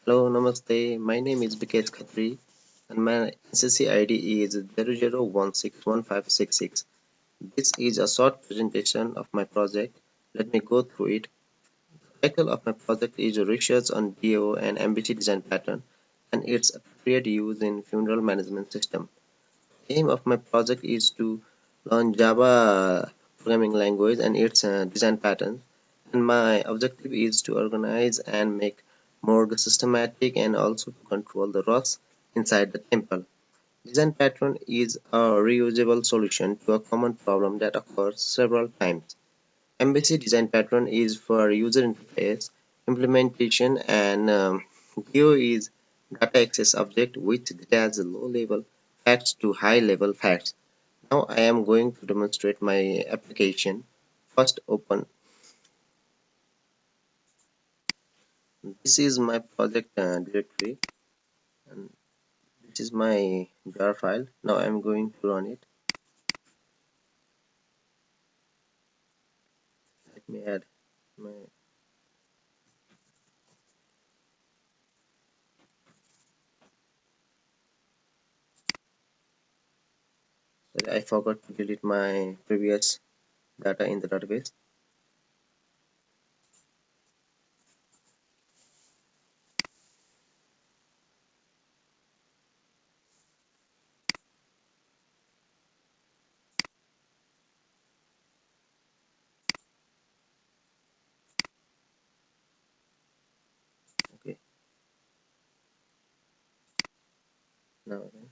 Hello, Namaste. My name is Bikesh Khatri and my SSC ID is 00161566. This is a short presentation of my project. Let me go through it. The title of my project is Research on DO and MBC Design Pattern and its appropriate use in funeral management system. The aim of my project is to learn Java programming language and its design patterns, and my objective is to organize and make more systematic and also to control the rocks inside the temple. Design pattern is a reusable solution to a common problem that occurs several times. MVC design pattern is for user interface implementation, and DO is data access object which details low level facts to high level facts. Now I am going to demonstrate my application. First open. This is my project directory and this is my jar file. Now I am going to run it. Let me add my sorry, I forgot to delete my previous data in the database. Okay, now then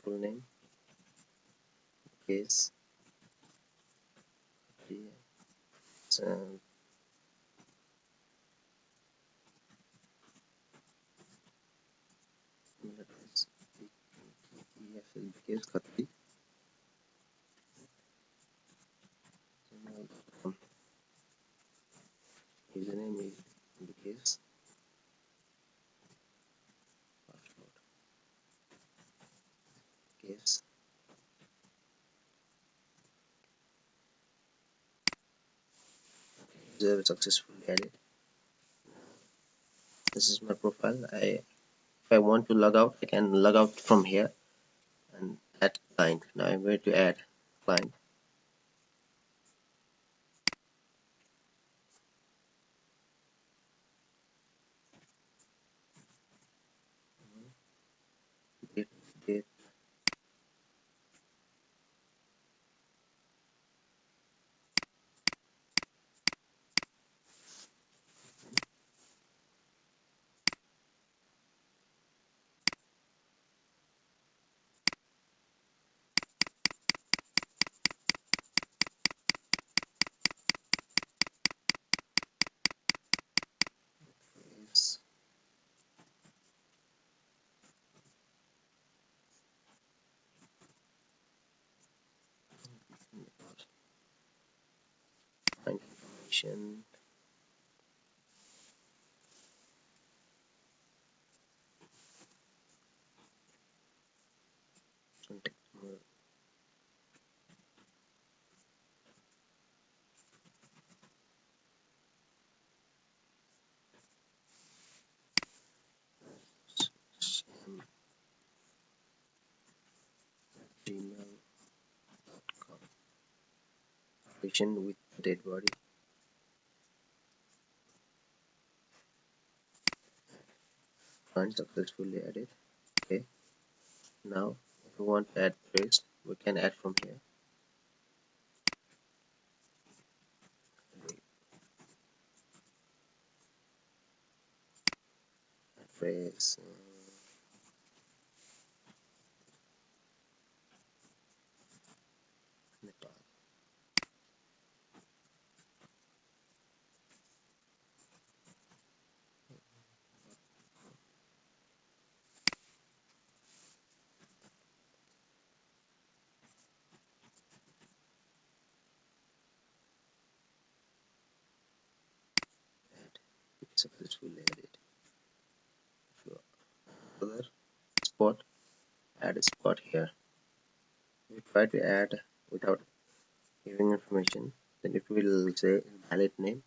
full name is uh, case Khatri. Username is the case password case. User successfully added. This is my profile. If I want to log out, I can log out from here and add client. Now I'm going to add client. Date, date, is client information. Contact number. Gmail.com. Patient with dead body. Client successfully added. Okay. Now if we want to add trace, we can add from here. Trace Nepal. Successfully added. Other spot, add a spot here. We try to add without giving information. Then if we will say valid name,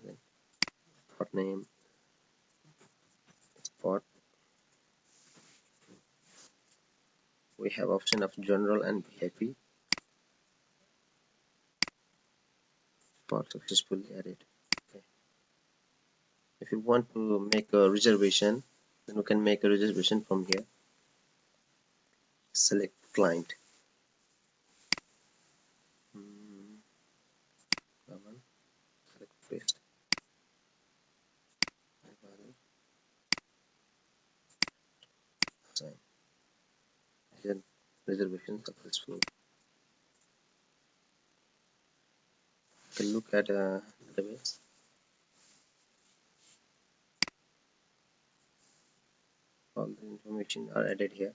then spot name, spot, we have option of general and VIP. Spot successfully added. Okay. If you want to make a reservation, then we can make a reservation from here. Select client. Select paste. Sign. Then reservation successful. You can look at database. All the information are added here.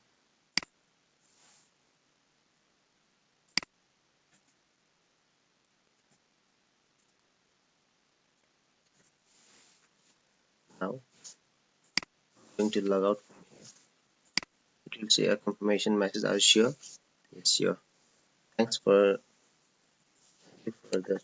Now I'm going to log out from here. It will say a confirmation message. Are you sure? Yes, sure. Thanks for the